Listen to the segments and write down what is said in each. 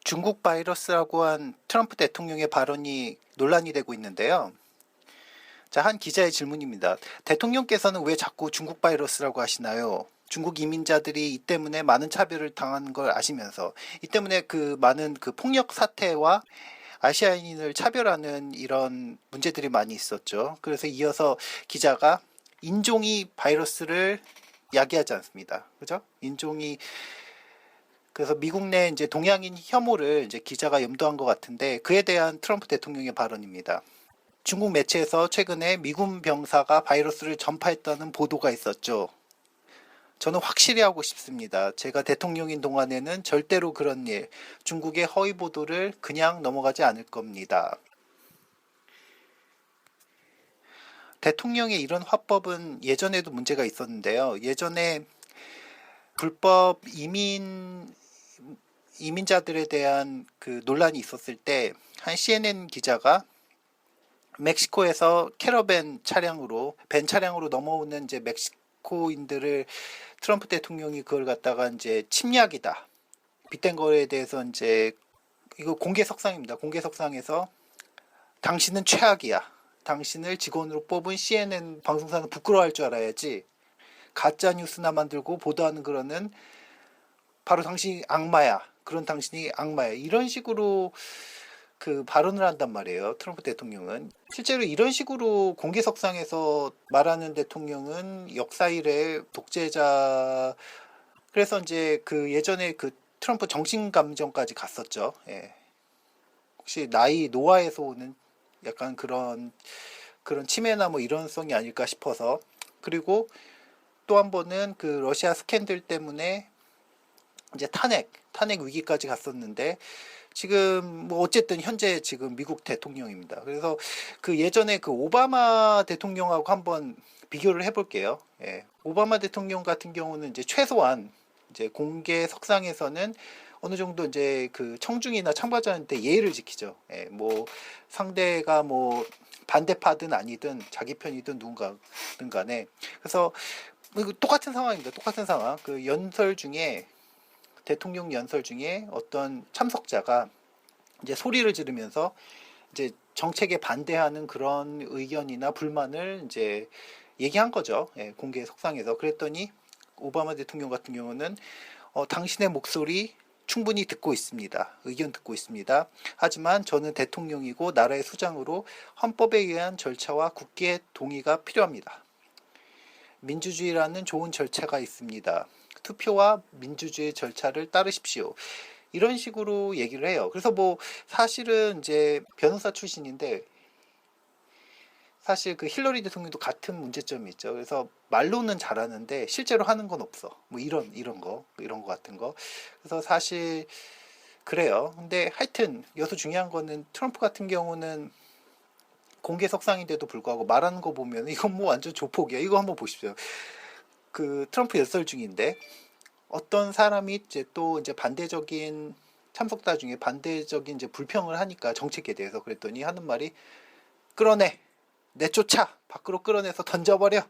중국 바이러스라고 한 트럼프 대통령의 발언이 논란이 되고 있는데요. 자, 한 기자의 질문입니다. 대통령께서는 왜 자꾸 중국 바이러스라고 하시나요? 중국 이민자들이 이 때문에 많은 차별을 당하는 걸 아시면서 이 때문에 그 많은 그 폭력 사태와 아시아인을 차별하는 이런 문제들이 많이 있었죠. 그래서 이어서 기자가 인종이 바이러스를 야기하지 않습니다. 그죠? 인종이 그래서 미국 내 이제 동양인 혐오를 이제 기자가 염두한 것 같은데 그에 대한 트럼프 대통령의 발언입니다. 중국 매체에서 최근에 미군 병사가 바이러스를 전파했다는 보도가 있었죠. 저는 확실히 하고 싶습니다. 제가 대통령인 동안에는 절대로 그런 일, 중국의 허위 보도를 그냥 넘어가지 않을 겁니다. 대통령의 이런 화법은 예전에도 문제가 있었는데요. 예전에 불법 이민자들에 대한 그 논란이 있었을 때 한 CNN 기자가 멕시코에서 캐러밴 차량으로 벤 차량으로 넘어오는 이제 멕시코인들을 트럼프 대통령이 그걸 갖다가 이제 침략이다. 빗댄 거에 대해서 이제 이거 공개석상입니다. 공개석상에서 당신은 최악이야. 당신을 직원으로 뽑은 CNN 방송사는 부끄러워할 줄 알아야지. 가짜 뉴스나 만들고 보도하는 거는 바로 당신이 악마야. 그런 당신이 악마야. 이런 식으로 그 발언을 한단 말이에요. 트럼프 대통령은. 실제로 이런 식으로 공개석상에서 말하는 대통령은 역사 이래 독재자. 그래서 이제 그 예전에 그 트럼프 정신감정까지 갔었죠. 예. 혹시 나이 노화에서 오는 약간 그런 치매나 뭐 이런 성이 아닐까 싶어서. 그리고 또 한 번은 그 러시아 스캔들 때문에 이제 탄핵 위기까지 갔었는데 지금 뭐 어쨌든 현재 지금 미국 대통령입니다. 그래서 그 예전에 그 오바마 대통령하고 한번 비교를 해볼게요. 예. 오바마 대통령 같은 경우는 이제 최소한 이제 공개 석상에서는 어느 정도 이제 그 청중이나 참가자한테 예의를 지키죠. 예. 뭐 상대가 뭐 반대파든 아니든 자기 편이든 누군가든 간에. 그래서 똑같은 상황입니다. 똑같은 상황. 그 연설 중에 대통령 연설 중에 어떤 참석자가 이제 소리를 지르면서 이제 정책에 반대하는 그런 의견이나 불만을 이제 얘기한 거죠. 예, 공개 석상에서. 그랬더니 오바마 대통령 같은 경우는 당신의 목소리 충분히 듣고 있습니다. 의견 듣고 있습니다. 하지만 저는 대통령이고 나라의 수장으로 헌법에 의한 절차와 국회의 동의가 필요합니다. 민주주의라는 좋은 절차가 있습니다. 투표와 민주주의 절차를 따르십시오. 이런 식으로 얘기를 해요. 그래서 뭐 사실은 이제 변호사 출신인데 사실 그 힐러리 대통령도 같은 문제점이 있죠. 그래서 말로는 잘하는데 실제로 하는 건 없어. 뭐 이런 거 같은 거. 그래서 사실 그래요. 근데 하여튼 여기서 중요한 거는 트럼프 같은 경우는 공개 석상인데도 불구하고 말하는 거 보면 이건 뭐 완전 조폭이야. 이거 한번 보십시오. 그 트럼프 연설 중인데 어떤 사람이 이제 또 이제 반대적인 참석자 중에 반대적인 이제 불평을 하니까 정책에 대해서 그랬더니 하는 말이 끌어내 내쫓아 밖으로 끌어내서 던져버려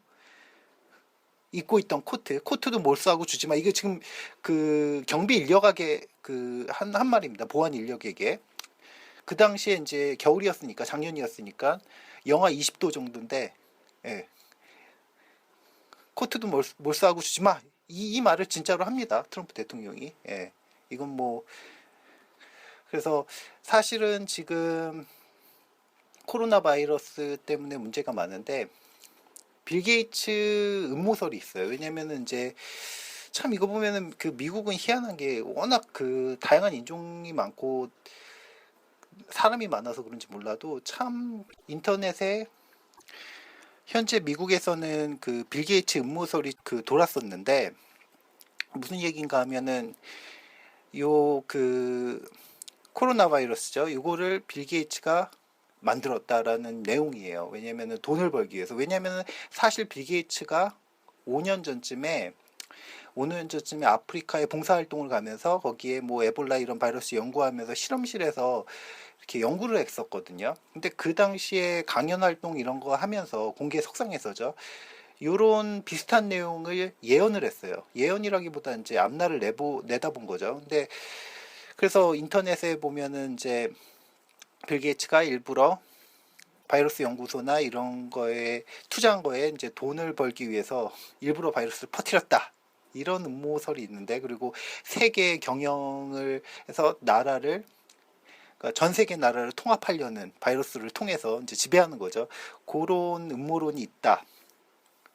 입고 있던 코트도 몰수하고 주지 마. 이게 지금 그 경비 인력에게 그 한 말입니다. 보안 인력에게. 그 당시에 이제 겨울이었으니까 작년이었으니까 영하 20도 정도인데 예. 코트도 몰수하고 주지 마. 이 말을 진짜로 합니다. 트럼프 대통령이. 예. 이건 뭐 그래서 사실은 지금 코로나 바이러스 때문에 문제가 많은데 빌 게이츠 음모설이 있어요. 왜냐면은 이제 참 이거 보면은 그 미국은 희한한 게 워낙 그 다양한 인종이 많고 사람이 많아서 그런지 몰라도 참 인터넷에 현재 미국에서는 그 빌 게이츠 음모설이 그 돌았었는데 무슨 얘기인가 하면은 요 그 코로나 바이러스죠. 이거를 빌 게이츠가 만들었다라는 내용이에요. 왜냐면은 돈을 벌기 위해서. 왜냐면은 사실 빌 게이츠가 5년 전쯤에 아프리카에 봉사활동을 가면서 거기에 뭐 에볼라 이런 바이러스 연구하면서 실험실에서 이렇게 연구를 했었거든요. 근데 그 당시에 강연 활동 이런 거 하면서 공개 석상에서죠. 요런 비슷한 내용을 예언을 했어요. 예언이라기보다 이제 앞날을 내다본 거죠. 근데 그래서 인터넷에 보면은 이제 빌 게이츠가 일부러 바이러스 연구소나 이런 거에 투자한 거에 이제 돈을 벌기 위해서 일부러 바이러스를 퍼뜨렸다. 이런 음모설이 있는데, 그리고 세계 경영을 해서 나라를, 그러니까 전 세계 나라를 통합하려는, 바이러스를 통해서 이제 지배하는 거죠. 그런 음모론이 있다.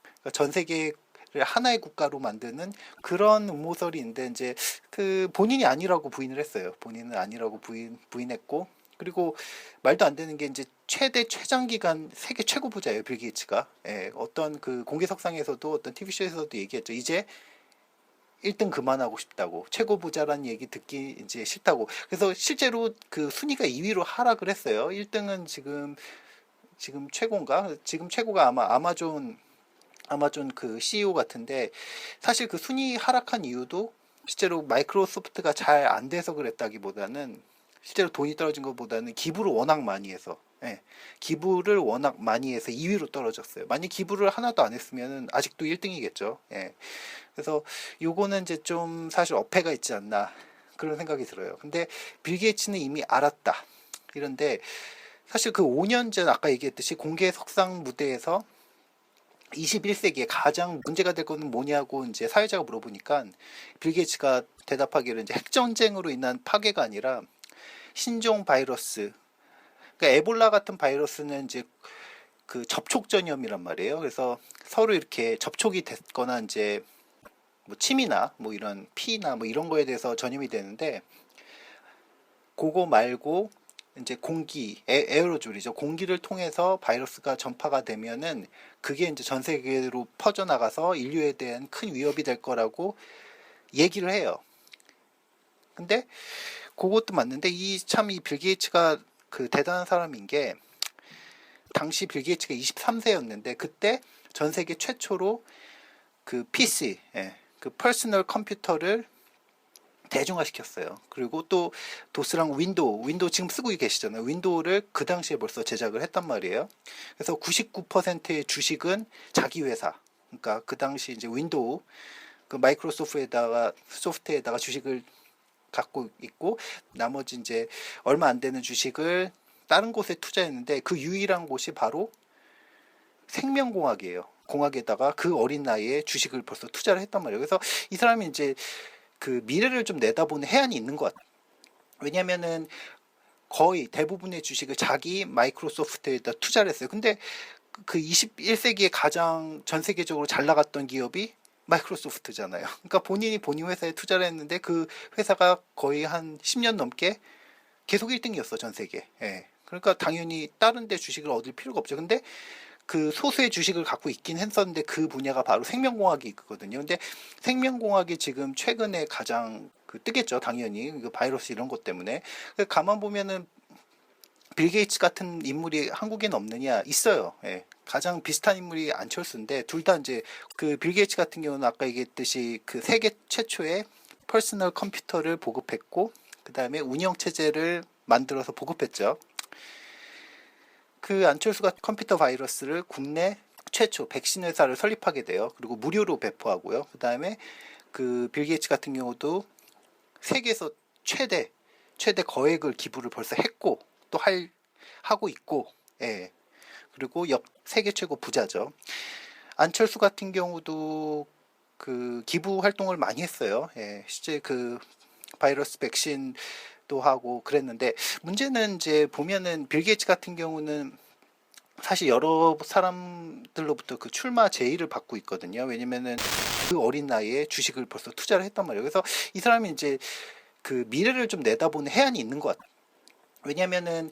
그러니까 전 세계를 하나의 국가로 만드는 그런 음모설이 있는데, 이제 그 본인이 아니라고 부인을 했어요. 본인은 아니라고 부인했고, 그리고 말도 안 되는 게 이제 최대 최장기간 세계 최고 부자예요, 빌 게이츠가. 예, 어떤 그 공개석상에서도 어떤 TV쇼에서도 얘기했죠. 이제 1등 그만하고 싶다고, 최고 부자라는 얘기 듣기 이제 싫다고. 그래서 실제로 그 순위가 2위로 하락을 했어요. 1등은 지금 최고인가? 지금 최고가 아마 아마존 그 CEO 같은데, 사실 그 순위 하락한 이유도 실제로 마이크로소프트가 잘 안 돼서 그랬다기보다는, 실제로 돈이 떨어진 것보다는 기부를 워낙 많이 해서, 예, 기부를 워낙 많이 해서 2위로 떨어졌어요. 만약 기부를 하나도 안 했으면 아직도 1등이겠죠. 예. 그래서 요거는 이제 좀 사실 어폐가 있지 않나, 그런 생각이 들어요. 근데 빌 게이츠는 이미 알았다. 이런데 사실 그 5년 전 아까 얘기했듯이 공개 석상 무대에서 21세기에 가장 문제가 될 거는 뭐냐고 이제 사회자가 물어보니까 빌 게이츠가 대답하기를, 이제 핵전쟁으로 인한 파괴가 아니라 신종 바이러스, 그러니까 에볼라 같은 바이러스는 이제 그 접촉 전염이란 말이에요. 그래서 서로 이렇게 접촉이 됐거나 이제 뭐 침이나 뭐 이런 피나 뭐 이런 거에 대해서 전염이 되는데, 그거 말고 이제 공기, 에어로졸이죠. 공기를 통해서 바이러스가 전파가 되면은 그게 이제 전 세계로 퍼져나가서 인류에 대한 큰 위협이 될 거라고 얘기를 해요. 근데 그것도 맞는데, 이 빌 게이츠가 그 대단한 사람인 게, 당시 빌 게이츠가 23세였는데 그때 전 세계 최초로 그 PC, 예, 그 퍼스널 컴퓨터를 대중화시켰어요. 그리고 또 도스랑 윈도우 지금 쓰고 계시잖아요. 윈도우를 그 당시에 벌써 제작을 했단 말이에요. 그래서 99%의 주식은 자기 회사, 그러니까 그 당시 이제 윈도우, 그 마이크로소프트에다가 주식을 갖고 있고, 나머지 이제 얼마 안 되는 주식을 다른 곳에 투자했는데, 그 유일한 곳이 바로 생명공학이에요. 공학에다가 그 어린 나이에 주식을 벌써 투자를 했단 말이에요. 그래서 이 사람이 이제 그 미래를 좀 내다보는 해안이 있는 것 같아요. 왜냐면은 거의 대부분의 주식을 자기 마이크로소프트에다 투자를 했어요. 근데 그 21세기에 가장 전 세계적으로 잘 나갔던 기업이 마이크로소프트잖아요. 그러니까 본인 회사에 투자를 했는데 그 회사가 거의 한 10년 넘게 계속 1등이었어, 전 세계. 예. 그러니까 당연히 다른 데 주식을 얻을 필요가 없죠. 근데 그 소수의 주식을 갖고 있긴 했었는데, 그 분야가 바로 생명공학이 있거든요. 근데 생명공학이 지금 최근에 가장 그 뜨겠죠, 당연히. 그 바이러스 이런 것 때문에. 가만 보면은 빌 게이츠 같은 인물이 한국에는 없느냐? 있어요. 예. 가장 비슷한 인물이 안철수인데, 둘 다 이제 그 빌 게이츠 같은 경우는 아까 얘기했듯이 그 세계 최초의 퍼스널 컴퓨터를 보급했고, 그 다음에 운영 체제를 만들어서 보급했죠. 그 안철수가 컴퓨터 바이러스를 국내 최초 백신 회사를 설립하게 돼요. 그리고 무료로 배포하고요. 그 다음에 그 빌 게이츠 같은 경우도 세계에서 최대 거액을 기부를 벌써 했고, 또 하고 있고, 예. 그리고 세계 최고 부자죠. 안철수 같은 경우도 그 기부 활동을 많이 했어요. 예. 실제 그 바이러스 백신도 하고 그랬는데, 문제는 이제 보면은 빌 게이츠 같은 경우는 사실 여러 사람들로부터 그 출마 제의를 받고 있거든요. 왜냐면은 그 어린 나이에 주식을 벌써 투자를 했단 말이에요. 그래서 이 사람이 이제 그 미래를 좀 내다보는 해안이 있는 것 같아요. 왜냐면은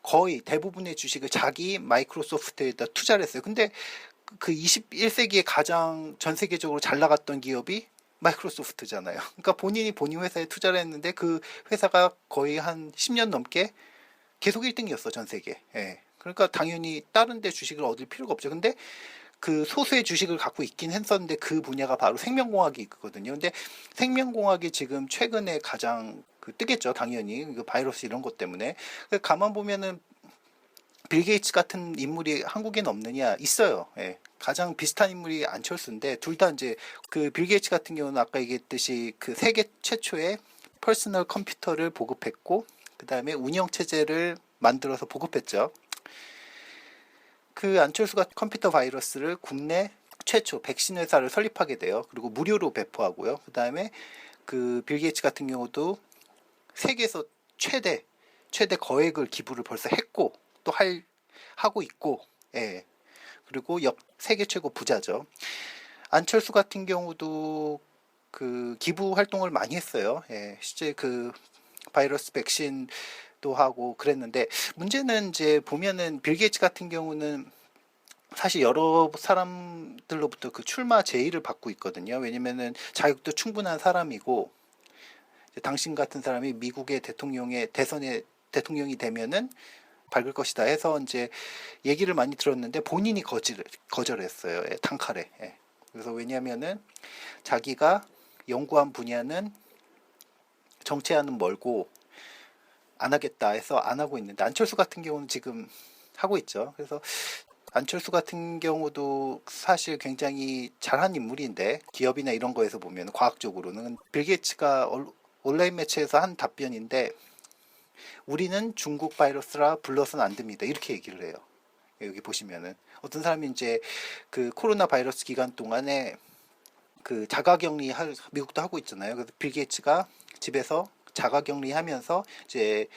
거의 대부분의 주식을 자기 마이크로소프트에다 투자를 했어요. 근데 그 21세기에 가장 전 세계적으로 잘 나갔던 기업이 마이크로소프트잖아요. 그러니까 본인 회사에 투자를 했는데 그 회사가 거의 한 10년 넘게 계속 1등이었어, 전 세계. 예. 그러니까 당연히 다른 데 주식을 얻을 필요가 없죠. 근데 그 소수의 주식을 갖고 있긴 했었는데, 그 분야가 바로 생명공학이 있거든요. 근데 생명공학이 지금 최근에 가장 그 뜨겠죠, 당연히. 그 바이러스 이런 것 때문에. 가만 보면은 빌 게이츠 같은 인물이 한국에는 없느냐? 있어요. 예. 가장 비슷한 인물이 안철수인데, 둘 다 이제 그 빌 게이츠 같은 경우는 아까 얘기했듯이 그 세계 최초의 퍼스널 컴퓨터를 보급했고 그 다음에 운영 체제를 만들어서 보급했죠. 그 안철수가 컴퓨터 바이러스를 국내 최초 백신 회사를 설립하게 돼요. 그리고 무료로 배포하고요. 그 다음에 그 빌 게이츠 같은 경우도 세계에서 최대 거액을 기부를 벌써 했고 또 하고 있고, 예. 그리고 세계 최고 부자죠. 안철수 같은 경우도 그 기부 활동을 많이 했어요. 예. 실제 그 바이러스 백신도 하고 그랬는데 문제는 이제 보면은 빌 게이츠 같은 경우는 사실 여러 사람들로부터 그 출마 제의를 받고 있거든요. 왜냐면은 자격도 충분한 사람이고 당신 같은 사람이 미국의 대선의 대통령이 되면은 밝을 것이다 해서 이제 얘기를 많이 들었는데 본인이 거절했어요. 예, 단칼에. 예. 그래서 왜냐면은 자기가 연구한 분야는 정치와는 멀고 안 하겠다 해서 안 하고 있는데 안철수 같은 경우는 지금 하고 있죠. 그래서 안철수 같은 경우도 사실 굉장히 잘한 인물인데 기업이나 이런 거에서 보면 과학적으로는 빌 게이츠가 온라인 매체에서 한 답변인데 우리는 중국 바이러스라 불러서는 안 됩니다. 이렇게 얘기를 해요. 여기 보시면은 어떤 사람이 이제 그 코로나 바이러스 기간 동안에 그 자가격리 미국도 하고 있잖아요. 그래서 빌 게이츠가 집에서 자가격리하면서 이제